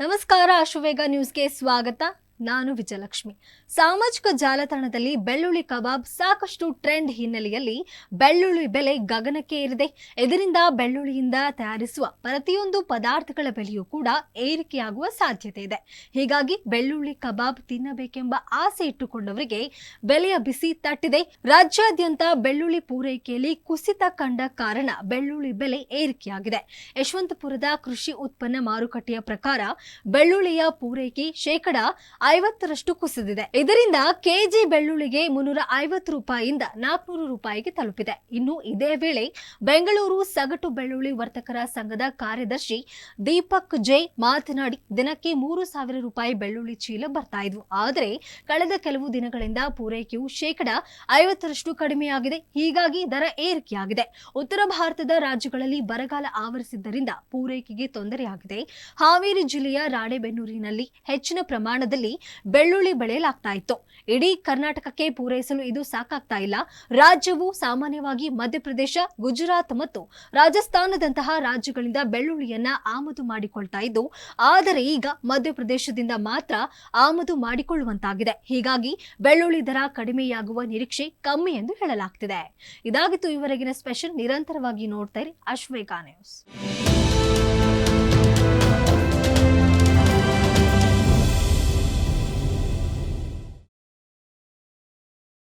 ನಮಸ್ಕಾರ, ಅಶ್ವವೇಗ ನ್ಯೂಸ್ಗೆ ಸ್ವಾಗತ. ನಾನು ವಿಜಯಲಕ್ಷ್ಮಿ. ಸಾಮಾಜಿಕ ಜಾಲತಾಣದಲ್ಲಿ ಬೆಳ್ಳುಳ್ಳಿ ಕಬಾಬ್ ಸಾಕಷ್ಟು ಟ್ರೆಂಡ್ ಹಿನ್ನೆಲೆಯಲ್ಲಿ ಬೆಳ್ಳುಳ್ಳಿ ಬೆಲೆ ಗಗನಕ್ಕೆ ಏರಿದೆ. ಇದರಿಂದ ಬೆಳ್ಳುಳ್ಳಿಯಿಂದ ತಯಾರಿಸುವ ಪ್ರತಿಯೊಂದು ಪದಾರ್ಥಗಳ ಬೆಲೆಯೂ ಕೂಡ ಏರಿಕೆಯಾಗುವ ಸಾಧ್ಯತೆ ಇದೆ. ಹೀಗಾಗಿ ಬೆಳ್ಳುಳ್ಳಿ ಕಬಾಬ್ ತಿನ್ನಬೇಕೆಂಬ ಆಸೆ ಇಟ್ಟುಕೊಂಡವರಿಗೆ ಬೆಲೆಯ ಬಿಸಿ ತಟ್ಟಿದೆ. ರಾಜ್ಯಾದ್ಯಂತ ಬೆಳ್ಳುಳ್ಳಿ ಪೂರೈಕೆಯಲ್ಲಿ ಕುಸಿತ ಕಂಡ ಕಾರಣ ಬೆಳ್ಳುಳ್ಳಿ ಬೆಲೆ ಏರಿಕೆಯಾಗಿದೆ. ಯಶವಂತಪುರದ ಕೃಷಿ ಉತ್ಪನ್ನ ಮಾರುಕಟ್ಟೆಯ ಪ್ರಕಾರ ಬೆಳ್ಳುಳ್ಳಿಯ ಪೂರೈಕೆ ಶೇಕಡ 50ರಷ್ಟು ಕುಸಿದಿದೆ. ಇದರಿಂದ ಕೆಜಿ ಬೆಳ್ಳುಳ್ಳಿಗೆ 350 ರೂಪಾಯಿಯಿಂದ 400 ರೂಪಾಯಿಗೆ ತಲುಪಿದೆ. ಇನ್ನು ಇದೇ ವೇಳೆ ಬೆಂಗಳೂರು ಸಗಟು ಬೆಳ್ಳುಳ್ಳಿ ವರ್ತಕರ ಸಂಘದ ಕಾರ್ಯದರ್ಶಿ ದೀಪಕ್ ಜೆ ಮಾತನಾಡಿ, ದಿನಕ್ಕೆ 3000 ರೂಪಾಯಿ ಬೆಳ್ಳುಳ್ಳಿ ಚೀಲ ಬರ್ತಾ ಇದ್ವು. ಆದರೆ ಕಳೆದ ಕೆಲವು ದಿನಗಳಿಂದ ಪೂರೈಕೆಯು ಶೇಕಡ 50ರಷ್ಟು ಕಡಿಮೆಯಾಗಿದೆ. ಹೀಗಾಗಿ ದರ ಏರಿಕೆಯಾಗಿದೆ. ಉತ್ತರ ಭಾರತದ ರಾಜ್ಯಗಳಲ್ಲಿ ಬರಗಾಲ ಆವರಿಸಿದ್ದರಿಂದ ಪೂರೈಕೆಗೆ ತೊಂದರೆಯಾಗಿದೆ. ಹಾವೇರಿ ಜಿಲ್ಲೆಯ ರಾಣೆಬೆನ್ನೂರಿನಲ್ಲಿ ಹೆಚ್ಚಿನ ಪ್ರಮಾಣದಲ್ಲಿ ಬೆಳ್ಳುಳ್ಳಿ ಬೆಳೆಯಲಾಗ್ತಾ ಇತ್ತು. ಇಡೀ ಕರ್ನಾಟಕಕ್ಕೆ ಪೂರೈಸಲು ಇದು ಸಾಕಾಗ್ತಾ ಇಲ್ಲ. ರಾಜ್ಯವು ಸಾಮಾನ್ಯವಾಗಿ ಮಧ್ಯಪ್ರದೇಶ, ಗುಜರಾತ್ ಮತ್ತು ರಾಜಸ್ಥಾನದಂತಹ ರಾಜ್ಯಗಳಿಂದ ಬೆಳ್ಳುಳ್ಳಿಯನ್ನ ಆಮದು ಮಾಡಿಕೊಳ್ತಾ ಇದ್ದು, ಆದರೆ ಈಗ ಮಧ್ಯಪ್ರದೇಶದಿಂದ ಮಾತ್ರ ಆಮದು ಮಾಡಿಕೊಳ್ಳುವಂತಾಗಿದೆ. ಹೀಗಾಗಿ ಬೆಳ್ಳುಳ್ಳಿ ದರ ಕಡಿಮೆಯಾಗುವ ನಿರೀಕ್ಷೆ ಕಮ್ಮಿ ಎಂದು ಹೇಳಲಾಗ್ತಿದೆ. ಇದಾಗಿತ್ತು ಈವರೆಗಿನ ಸ್ಪೆಷಲ್. ನಿರಂತರವಾಗಿ ನೋಡ್ತಾ ಇರಿ ಅಶ್ವೇಗ ನ್ಯೂಸ್.